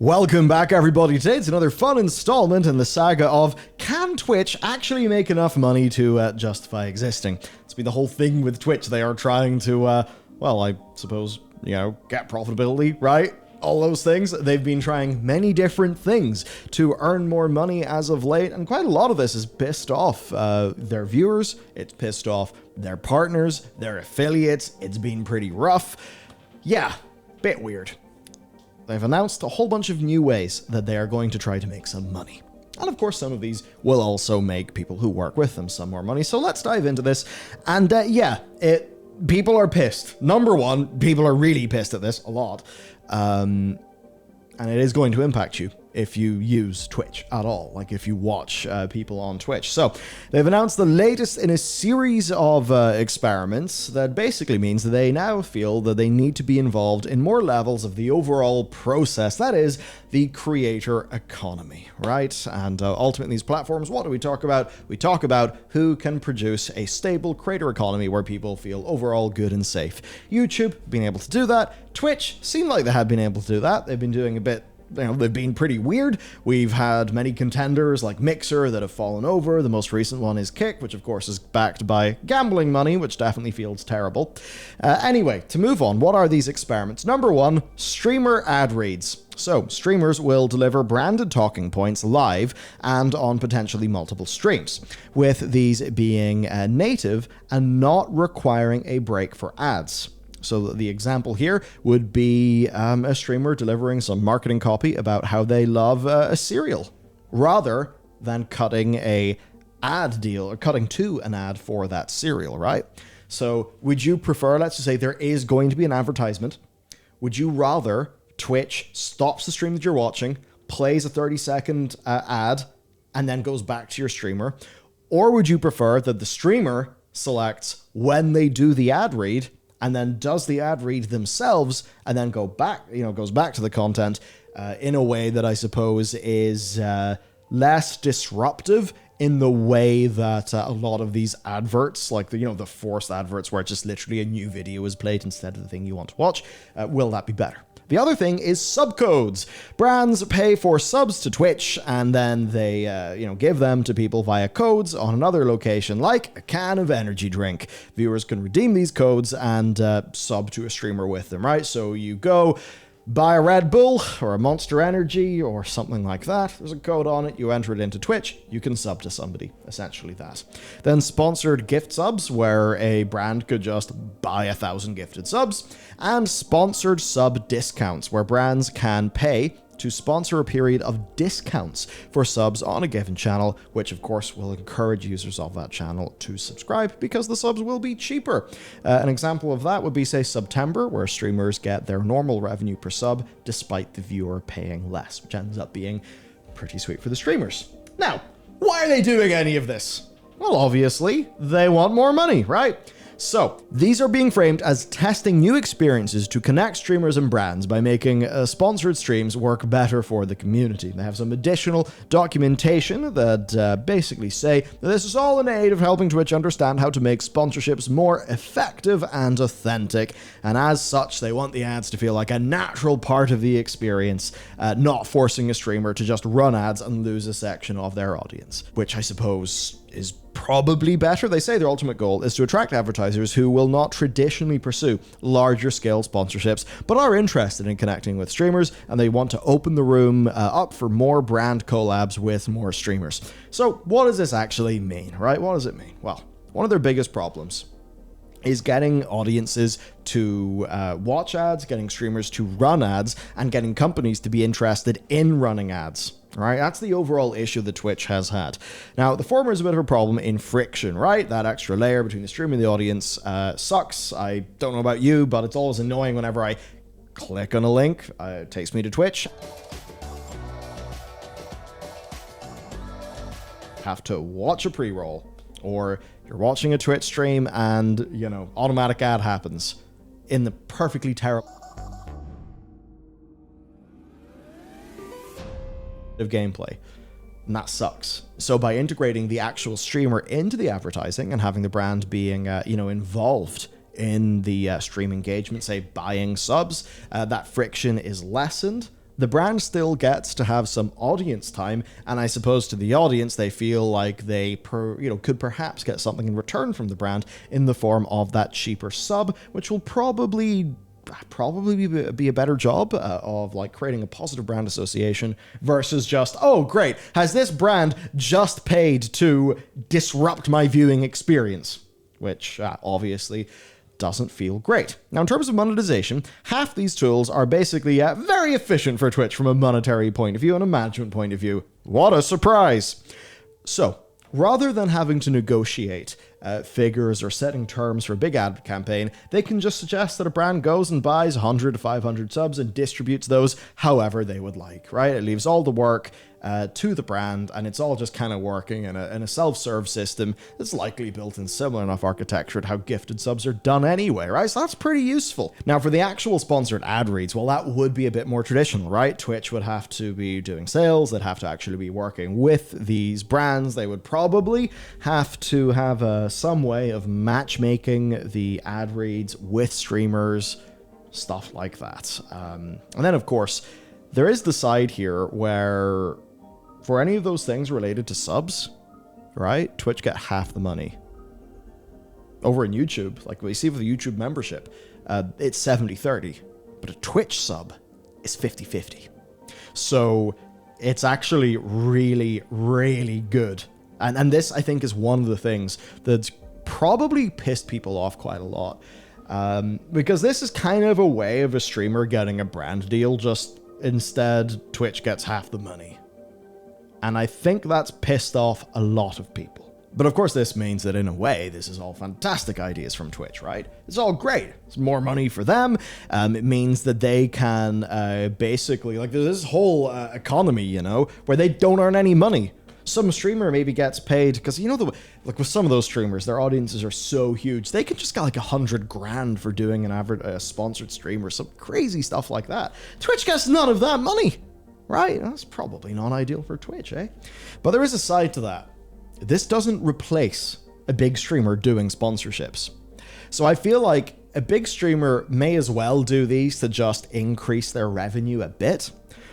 Welcome back, everybody. Today it's another fun installment in the saga of can Twitch actually make enough money to justify existing? It's been the whole thing with Twitch. They are trying to, well, I suppose, get profitability, right? All those things. They've been trying many different things to earn more money as of late, and quite a lot of this has pissed off their viewers. It's pissed off their partners, their affiliates. It's been pretty rough. Yeah, bit weird. They've announced a whole bunch of new ways that they are going to try to make some money. And of course, some of these will also make people who work with them some more money. So let's dive into this. And people are pissed. Number one, people are really pissed at this a lot. And it is going to impact you if you use Twitch at all, like if you watch people on Twitch. So they've announced the latest in a series of experiments that basically means that they now feel that they need to be involved in more levels of the overall process, that is, the creator economy, right? And ultimately, these platforms, what do we talk about? We talk about who can produce a stable creator economy where people feel overall good and safe. YouTube being able to do that. Twitch seemed like they had been able to do that. They've been doing a bit. They've been pretty weird. We've had many contenders like Mixer that have fallen over. The most recent one is Kick, which of course is backed by gambling money, which definitely feels terrible. Anyway, to move on, what are these experiments? Number one, streamer ad reads. So, streamers will deliver branded talking points live and on potentially multiple streams, with these being native and not requiring a break for ads. So the example here would be a streamer delivering some marketing copy about how they love a cereal, rather than cutting a ad deal or cutting to an ad for that cereal, right? So would you prefer, let's just say there is going to be an advertisement. Would you rather Twitch stops the stream that you're watching, plays a 30-second ad, and then goes back to your streamer? Or would you prefer that the streamer selects when they do the ad read and then does the ad read themselves, and then goes back to the content in a way that I suppose is less disruptive in the way that a lot of these adverts, like the forced adverts where just literally a new video is played instead of the thing you want to watch, will that be better? The other thing is subcodes. Brands pay for subs to Twitch, and then they, give them to people via codes on another location, like a can of energy drink. Viewers can redeem these codes and sub to a streamer with them, right? So you go buy a Red Bull or a Monster Energy or something like that. There's a code on it. You enter it into Twitch. You can sub to somebody. Essentially that. Then sponsored gift subs, where a brand could just buy 1,000 gifted subs. And sponsored sub discounts, where brands can pay to sponsor a period of discounts for subs on a given channel, which of course will encourage users of that channel to subscribe because the subs will be cheaper. An example of that would be, say, September, where streamers get their normal revenue per sub despite the viewer paying less, which ends up being pretty sweet for the streamers. Now, why are they doing any of this? Well, obviously, they want more money, right? So, these are being framed as testing new experiences to connect streamers and brands by making sponsored streams work better for the community. They have some additional documentation that basically say that this is all in aid of helping Twitch understand how to make sponsorships more effective and authentic, and as such, they want the ads to feel like a natural part of the experience, not forcing a streamer to just run ads and lose a section of their audience, which I suppose is probably better. They say their ultimate goal is to attract advertisers who will not traditionally pursue larger scale sponsorships, but are interested in connecting with streamers, and they want to open the room up for more brand collabs with more streamers. So what does this actually mean, right? What does it mean? Well, one of their biggest problems is getting audiences to watch ads, getting streamers to run ads, and getting companies to be interested in running ads. Right, that's the overall issue that Twitch has had. Now, the former is a bit of a problem in friction, right? That extra layer between the streamer and the audience sucks. I don't know about you, but it's always annoying whenever I click on a link. It takes me to Twitch. Have to watch a pre-roll, or you're watching a Twitch stream and, automatic ad happens in the perfectly terrible of gameplay, and that sucks. So by integrating the actual streamer into the advertising and having the brand being involved in the stream engagement, say buying subs, that friction is lessened. the brand still gets to have some audience time, and I suppose to the audience, they feel like they could perhaps get something in return from the brand in the form of that cheaper sub, which will probably be a better job of like creating a positive brand association versus just, oh great, has this brand just paid to disrupt my viewing experience, which obviously doesn't feel great. Now, in terms of monetization, half these tools are basically very efficient for Twitch from a monetary point of view and a management point of view. What a surprise! So, rather than having to negotiate figures or setting terms for a big ad campaign, they can just suggest that a brand goes and buys 100 to 500 subs and distributes those however they would like, right? It leaves all the work to the brand, and it's all just kind of working in a self-serve system that's likely built in similar enough architecture to how gifted subs are done anyway, right? So that's pretty useful. Now, for the actual sponsored ad reads, well, that would be a bit more traditional, right? Twitch would have to be doing sales, they'd have to actually be working with these brands, they would probably have to have some way of matchmaking the ad reads with streamers, stuff like that. And then, of course, there is the side here where for any of those things related to subs, right, Twitch get half the money. Over in YouTube, like we see with the YouTube membership, it's 70-30, but a Twitch sub is 50-50. So it's actually really, really good. And this, I think, is one of the things that's probably pissed people off quite a lot. Because this is kind of a way of a streamer getting a brand deal, just instead Twitch gets half the money. And I think that's pissed off a lot of people. But of course this means that in a way, this is all fantastic ideas from Twitch, right? It's all great. It's more money for them. It means that they can basically, like there's this whole economy, you know, where they don't earn any money. Some streamer maybe gets paid, because you know, like with some of those streamers, their audiences are so huge, they can just get like 100 grand for doing an average sponsored stream or some crazy stuff like that. Twitch gets none of that money, right? That's probably not ideal for Twitch, eh? But there is a side to that. This doesn't replace a big streamer doing sponsorships. So I feel like a big streamer may as well do these to just increase their revenue a bit.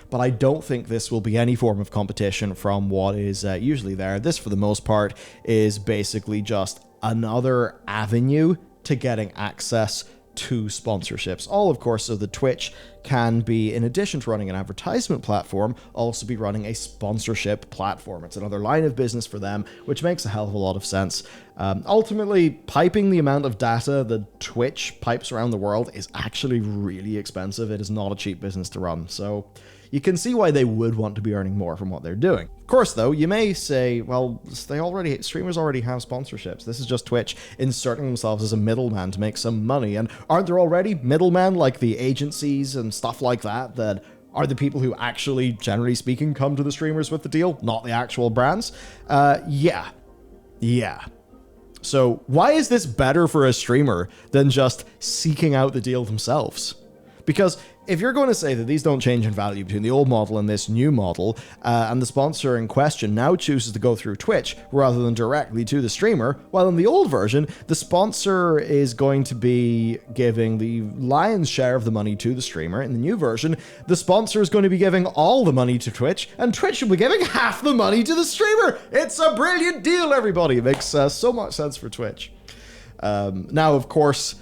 But I don't think this will be any form of competition from what is usually there. This, for the most part, is basically just another avenue to getting access to sponsorships. All, of course, so the Twitch can be, in addition to running an advertisement platform, also be running a sponsorship platform. It's another line of business for them, which makes a hell of a lot of sense. Ultimately, piping the amount of data that Twitch pipes around the world is actually really expensive. It is not a cheap business to run. So you can see why they would want to be earning more from what they're doing. Of course, though, you may say, well, streamers already have sponsorships. This is just Twitch inserting themselves as a middleman to make some money. And aren't there already middlemen like the agencies and stuff like that that are the people who actually, generally speaking, come to the streamers with the deal, not the actual brands? Yeah. So why is this better for a streamer than just seeking out the deal themselves? Because if you're going to say that these don't change in value between the old model and this new model, and the sponsor in question now chooses to go through Twitch rather than directly to the streamer, while in the old version, the sponsor is going to be giving the lion's share of the money to the streamer. In the new version, the sponsor is going to be giving all the money to Twitch, and Twitch will be giving half the money to the streamer. It's a brilliant deal, everybody. It makes so much sense for Twitch. Now, of course,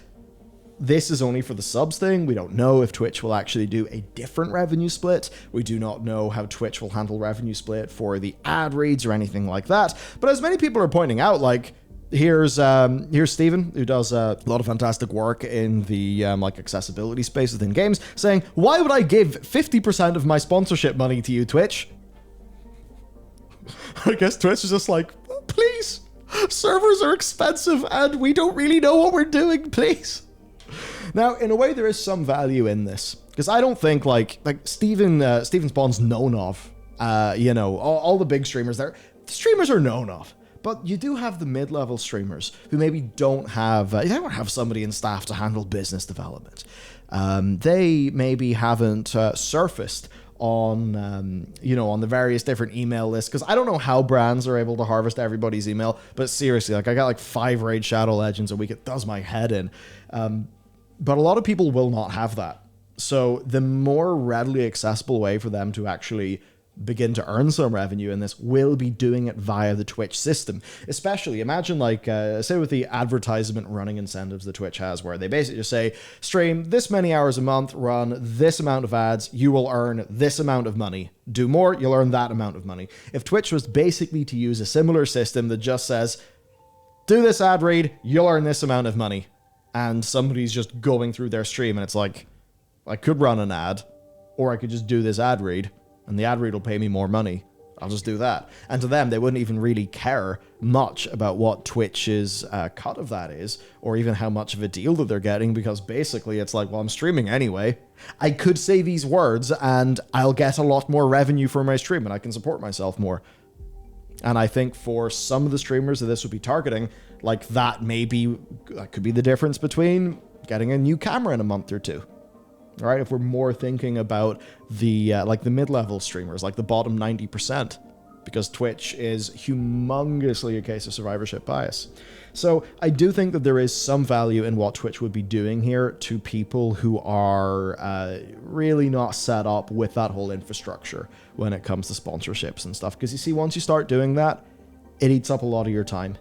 this is only for the subs thing. We don't know if Twitch will actually do a different revenue split. We do not know how Twitch will handle revenue split for the ad reads or anything like that. But as many people are pointing out, like, here's Steven, who does a lot of fantastic work in the like accessibility space within games, saying, why would I give 50% of my sponsorship money to you, Twitch? I guess Twitch is just like, please, servers are expensive and we don't really know what we're doing, please. Now, in a way, there is some value in this, because I don't think like Steven Spawn's known of, you know, all the big streamers there. The streamers are known of, but you do have the mid-level streamers who maybe don't have somebody in staff to handle business development. They maybe haven't surfaced on you know, on the various different email lists, because I don't know how brands are able to harvest everybody's email, but seriously, like I got like 5 Raid Shadow Legends a week. It does my head in. But a lot of people will not have that. So the more readily accessible way for them to actually begin to earn some revenue in this will be doing it via the Twitch system. Especially, imagine like, say with the advertisement running incentives that Twitch has, where they basically just say, stream this many hours a month, run this amount of ads, you will earn this amount of money. Do more, you'll earn that amount of money. If Twitch was basically to use a similar system that just says, do this ad read, you'll earn this amount of money. And somebody's just going through their stream and it's like, I could run an ad, or I could just do this ad read, and the ad read will pay me more money. I'll just do that. And to them, they wouldn't even really care much about what Twitch's cut of that is, or even how much of a deal that they're getting, because basically it's like, well, I'm streaming anyway. I could say these words, and I'll get a lot more revenue for my stream, and I can support myself more. And I think for some of the streamers that this would be targeting, like that could be the difference between getting a new camera in a month or two. All right, if we're more thinking about the like the mid-level streamers, like the bottom 90%, because Twitch is humongously a case of survivorship bias. So I do think that there is some value in what Twitch would be doing here to people who are really not set up with that whole infrastructure when it comes to sponsorships and stuff. Because you see, once you start doing that, it eats up a lot of your time.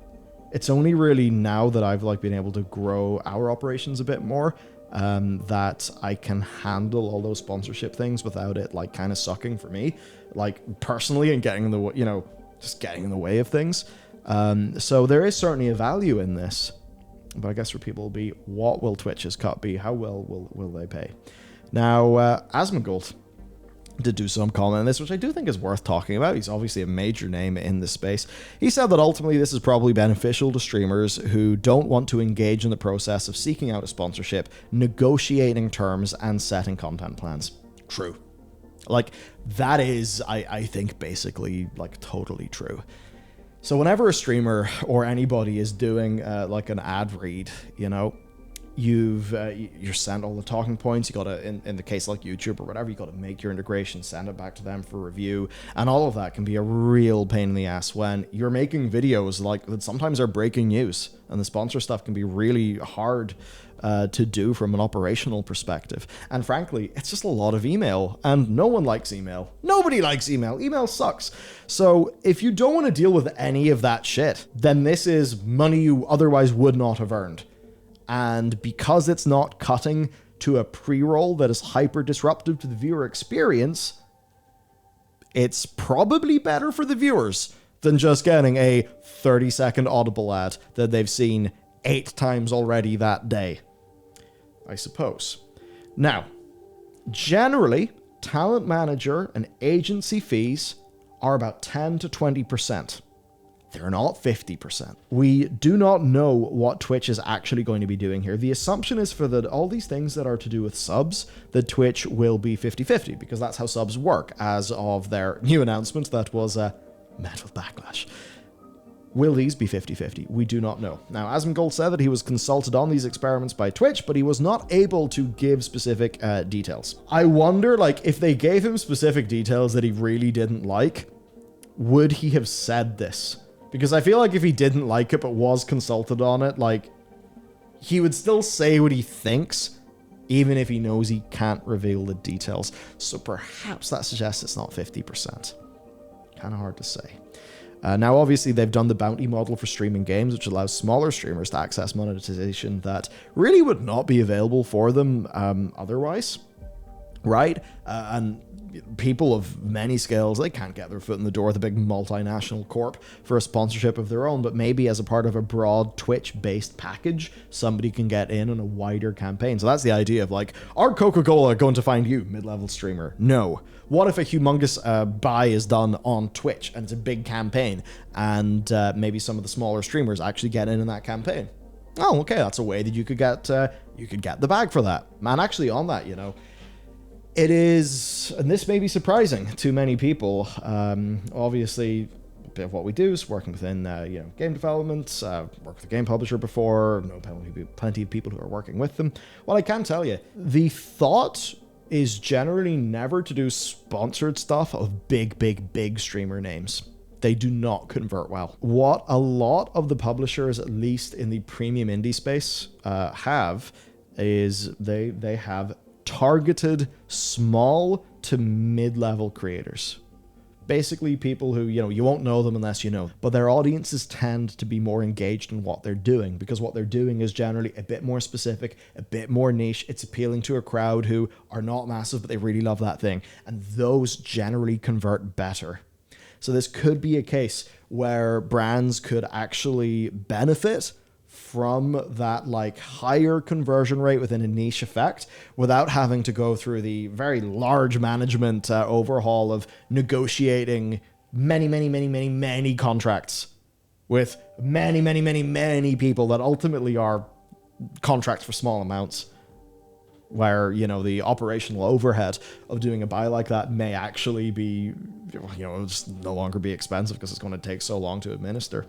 It's only really now that I've like been able to grow our operations a bit more that I can handle all those sponsorship things without it like kind of sucking for me, like personally, and getting in the, you know, just getting in the way of things. So there is certainly a value in this, but I guess for people will be, what will Twitch's cut be? How well will they pay? Now, Asmongold did do some comment on this, which I do think is worth talking about. He's obviously a major name in this space. He said that ultimately this is probably beneficial to streamers who don't want to engage in the process of seeking out a sponsorship, negotiating terms, and setting content plans. True. Like, that is, I think, basically, like, totally true. So whenever a streamer or anybody is doing, like, an ad read, you know, you're sent all the talking points. You gotta, in the case like YouTube or whatever, you gotta make your integration, send it back to them for review, and all of that can be a real pain in the ass when you're making videos like that sometimes are breaking news, and the sponsor stuff can be really hard to do from an operational perspective. And frankly, it's just a lot of email, and no one likes email. Nobody likes email. Email sucks. So if you don't want to deal with any of that shit, then this is money you otherwise would not have earned. And because it's not cutting to a pre-roll that is hyper disruptive to the viewer experience, it's probably better for the viewers than just getting a 30-second Audible ad that they've seen 8 times already that day, I suppose. Now, generally, talent manager and agency fees are about 10 to 20%. They're not 50%. We do not know what Twitch is actually going to be doing here. The assumption is for that all these things that are to do with subs, that Twitch will be 50-50, because that's how subs work as of their new announcement that was met with backlash. Will these be 50-50? We do not know. Now, Asmongold said that he was consulted on these experiments by Twitch, but he was not able to give specific details. I wonder, like, if they gave him specific details that he really didn't like, would he have said this? Because I feel like if he didn't like it but was consulted on it, like, he would still say what he thinks, even if he knows he can't reveal the details. So perhaps that suggests it's not 50%. Kind of hard to say. Now, obviously, they've done the bounty model for streaming games, which allows smaller streamers to access monetization that really would not be available for them otherwise, right? And people of many scales, they can't get their foot in the door with a big multinational corp for a sponsorship of their own, but maybe as a part of a broad Twitch-based package, somebody can get in on a wider campaign. So that's the idea of like, are Coca-Cola going to find you, mid-level streamer? No. What if a humongous buy is done on Twitch and it's a big campaign, and maybe some of the smaller streamers actually get in that campaign? Oh, okay, that's a way that you could get the bag for that. Man, actually on that, you know, it is, and this may be surprising to many people, obviously, a bit of what we do is working within, you know, game development, worked with a game publisher before, know plenty of people who are working with them. Well, I can tell you, the thought is generally never to do sponsored stuff of big streamer names. They do not convert well. What a lot of the publishers, at least in the premium indie space, have is they have targeted small to mid-level creators. Basically people who, you won't know them unless you know. But their audiences tend to be more engaged in what they're doing, because what they're doing is generally a bit more specific, a bit more niche. It's appealing to a crowd who are not massive, but they really love that thing. And those generally convert better. So this could be a case where brands could actually benefit from that higher conversion rate within a niche effect without having to go through the very large management overhaul of negotiating many contracts with many people that ultimately are contracts for small amounts, where, the operational overhead of doing a buy like that may actually be, it'll just no longer be expensive because it's going to take so long to administer.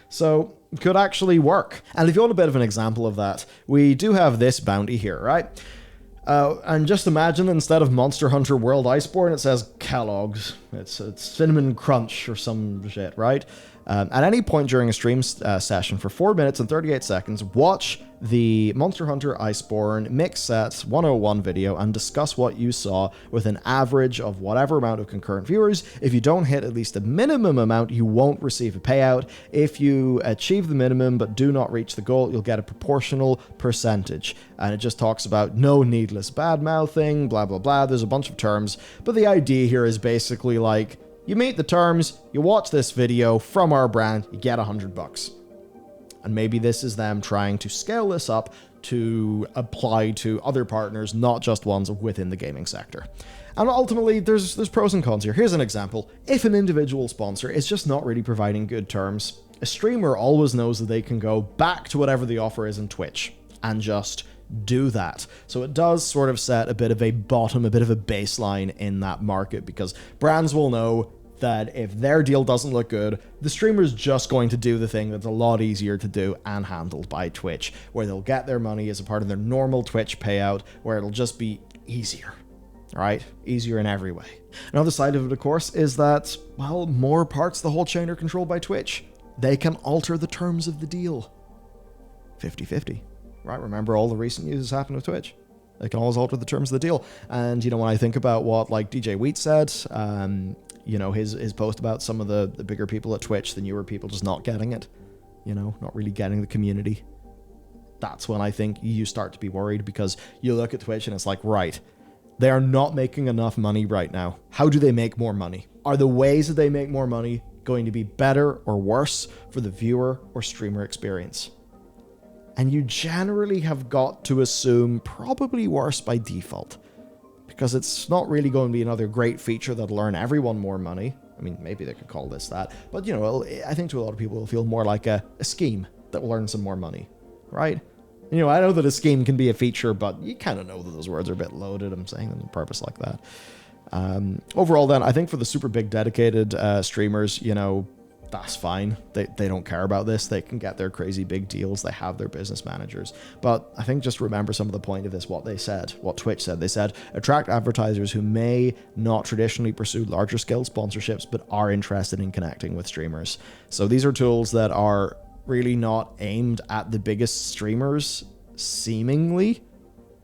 So it could actually work. And if you want a bit of an example of that, we do have this bounty here, right? And just imagine instead of Monster Hunter World Iceborne, it says Kellogg's. It's Cinnamon Crunch or some shit, right? At any point during a stream session for 4 minutes and 38 seconds, watch the Monster Hunter Iceborne Mix Set 101 video and discuss what you saw with an average of whatever amount of concurrent viewers. If you don't hit at least a minimum amount, you won't receive a payout. If you achieve the minimum but do not reach the goal, you'll get a proportional percentage. And it just talks about no needless bad-mouthing, blah, blah, blah. There's a bunch of terms. But the idea here is basically you meet the terms, you watch this video from our brand, you get $100. And maybe this is them trying to scale this up to apply to other partners, not just ones within the gaming sector. And ultimately, there's pros and cons here. Here's an example. If an individual sponsor is just not really providing good terms, a streamer always knows that they can go back to whatever the offer is in Twitch and just do that. So it does sort of set a bit of a bottom, a bit of a baseline in that market, because brands will know that if their deal doesn't look good, the streamer's just going to do the thing that's a lot easier to do and handled by Twitch, where they'll get their money as a part of their normal Twitch payout, where it'll just be easier, right? Easier in every way. Another side of it, of course, is that, well, more parts of the whole chain are controlled by Twitch. They can alter the terms of the deal. 50-50, right? Remember all the recent news has happened with Twitch. They can always alter the terms of the deal. And, when I think about what, DJ Wheat said, his post about some of the bigger people at Twitch, the newer people just not getting it, not really getting the community. That's when I think you start to be worried, because you look at Twitch and it's right, they are not making enough money right now. How do they make more money? Are the ways that they make more money going to be better or worse for the viewer or streamer experience? And you generally have got to assume probably worse by default, because it's not really going to be another great feature that'll earn everyone more money. I mean, maybe they could call this that, but I think to a lot of people it'll feel more like a scheme that will earn some more money, right? I know that a scheme can be a feature, but you kind of know that those words are a bit loaded. I'm saying them on purpose like that. Overall then, I think for the super big dedicated streamers, that's fine. They don't care about this. They can get their crazy big deals. They have their business managers. But I think just remember some of the point of this, what they said, what Twitch said. They said, attract advertisers who may not traditionally pursue larger scale sponsorships, but are interested in connecting with streamers. So these are tools that are really not aimed at the biggest streamers, seemingly,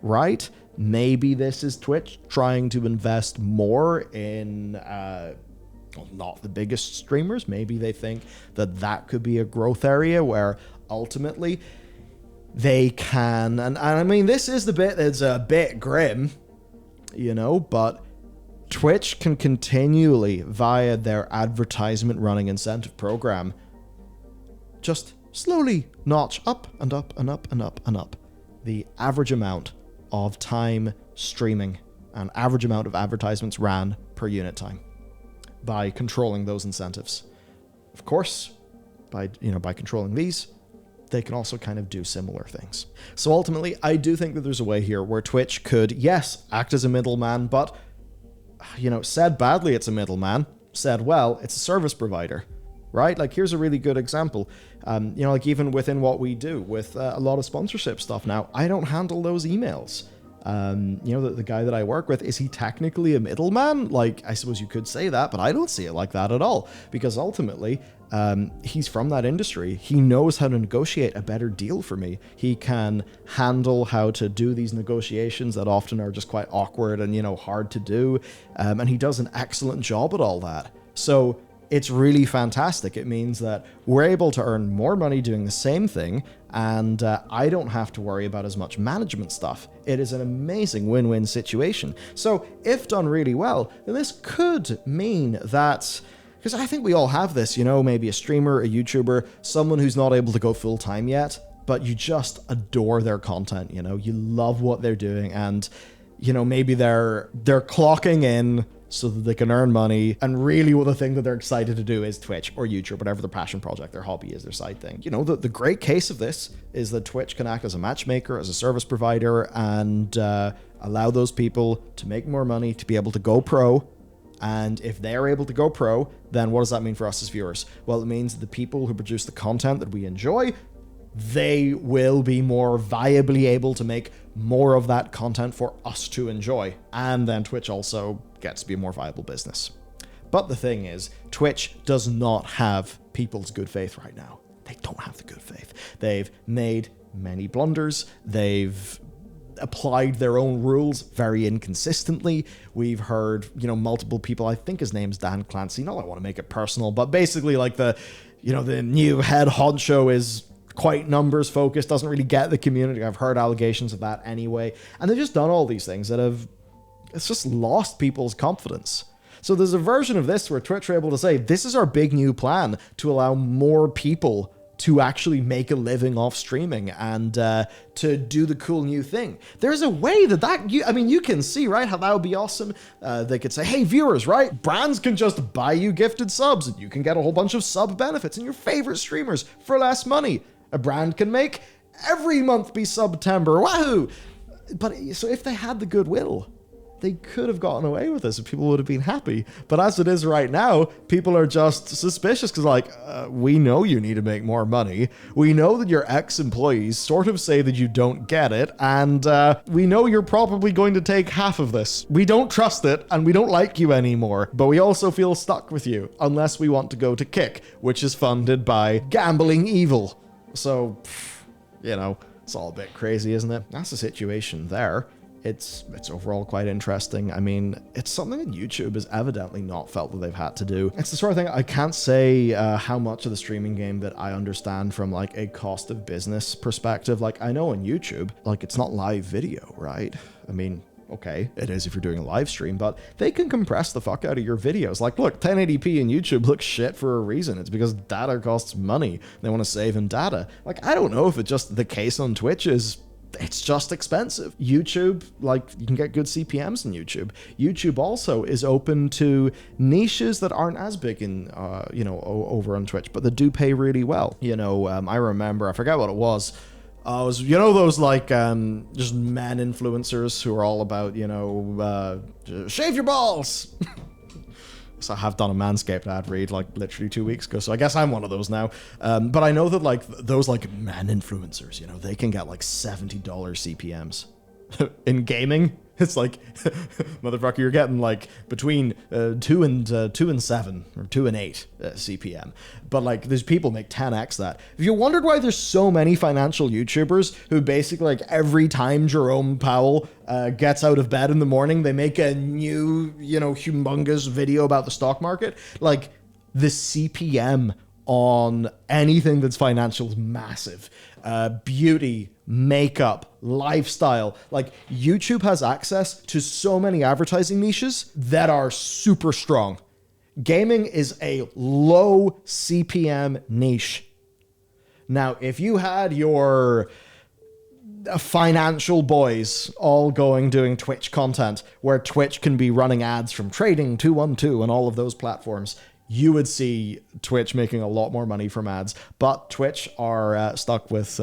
right? Maybe this is Twitch trying to invest more in not the biggest streamers. Maybe they think that could be a growth area where ultimately they can, and I mean, this is the bit that's a bit grim, but Twitch can continually, via their advertisement running incentive program, just slowly notch up and up and up and up and up the average amount of time streaming and average amount of advertisements ran per unit time, by controlling those incentives. Of course, by controlling these, they can also kind of do similar things. So ultimately, I do think that there's a way here where Twitch could, yes, act as a middleman, but, said badly it's a middleman, said well, it's a service provider, right? Here's a really good example. Even within what we do with a lot of sponsorship stuff now, I don't handle those emails. The guy that I work with, is he technically a middleman? I suppose you could say that, but I don't see it like that at all, because ultimately He's from that industry. He knows how to negotiate a better deal for me. He can handle how to do these negotiations that often are just quite awkward and, hard to do. And he does an excellent job at all that. So it's really fantastic. It means that we're able to earn more money doing the same thing, and I don't have to worry about as much management stuff. It is an amazing win-win situation. So if done really well, then this could mean that, because I think we all have this, maybe a streamer, a YouTuber, someone who's not able to go full-time yet, but you just adore their content, you love what they're doing, and, maybe they're clocking in so that they can earn money, and really the thing that they're excited to do is Twitch or YouTube, whatever their passion project, their hobby is, their side thing. The great case of this is that Twitch can act as a matchmaker, as a service provider, and allow those people to make more money, to be able to go pro. And if they're able to go pro, then what does that mean for us as viewers? Well, it means the people who produce the content that we enjoy, they will be more viably able to make more of that content for us to enjoy. And then Twitch also gets to be a more viable business. But the thing is, Twitch does not have people's good faith right now. They don't have the good faith. They've made many blunders. They've applied their own rules very inconsistently. We've heard, multiple people, I think his name's Dan Clancy. Not that I want to make it personal, but basically like the new head honcho is quite numbers focused, doesn't really get the community. I've heard allegations of that anyway. And they've just done all these things that it's just lost people's confidence. So there's a version of this where Twitch are able to say, this is our big new plan to allow more people to actually make a living off streaming and to do the cool new thing. There's a way you can see, right, how that would be awesome. They could say, hey, viewers, right, brands can just buy you gifted subs and you can get a whole bunch of sub benefits and your favorite streamers for less money. A brand can make every month be September. Wahoo! But so if they had the goodwill, they could have gotten away with this and people would have been happy. But as it is right now, people are just suspicious because we know you need to make more money. We know that your ex-employees sort of say that you don't get it. And we know you're probably going to take half of this. We don't trust it and we don't like you anymore. But we also feel stuck with you unless we want to go to Kick, which is funded by gambling evil. So, it's all a bit crazy, isn't it? That's the situation there. It's overall quite interesting. I mean, it's something that YouTube has evidently not felt that they've had to do. It's the sort of thing I can't say how much of the streaming game that I understand from a cost of business perspective. I know on YouTube, it's not live video, right? I mean, okay, it is if you're doing a live stream, but they can compress the fuck out of your videos. Look, 1080p in YouTube looks shit for a reason. It's because data costs money. They want to save in data. I don't know if it's just the case on Twitch is it's just expensive. YouTube, you can get good CPMs in YouTube. YouTube also is open to niches that aren't as big in, over on Twitch, but that do pay really well. I remember, I forget what it was. It was, those just men influencers who are all about, shave your balls. So I have done a Manscaped ad read literally 2 weeks ago. So I guess I'm one of those now. But I know that those men influencers, they can get $70 CPMs in gaming. It's motherfucker, you're getting between 2 and 7 or 2 and 8 CPM. But there's people make 10x that. If you wondered why there's so many financial YouTubers who basically every time Jerome Powell gets out of bed in the morning, they make a new, humongous video about the stock market, the CPM on anything that's financial is massive. Beauty, makeup, lifestyle. YouTube has access to so many advertising niches that are super strong. Gaming is a low CPM niche. Now, if you had your financial boys all doing Twitch content where Twitch can be running ads from Trading 212 and all of those platforms, you would see Twitch making a lot more money from ads. But Twitch are stuck with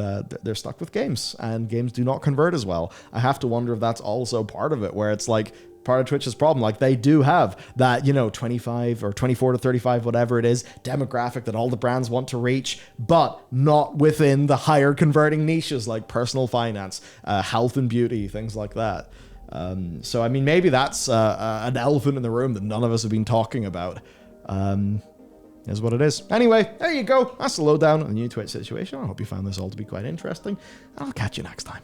games, and games do not convert as well. I have to wonder if that's also part of it, where it's part of Twitch's problem. They do have that, 25 or 24 to 35, whatever it is, demographic that all the brands want to reach, but not within the higher converting niches like personal finance, health and beauty, things like that. So, I mean, maybe that's an elephant in the room that none of us have been talking about. is what it is. Anyway, there you go. That's the lowdown on the new Twitch situation. I hope you found this all to be quite interesting. I'll catch you next time.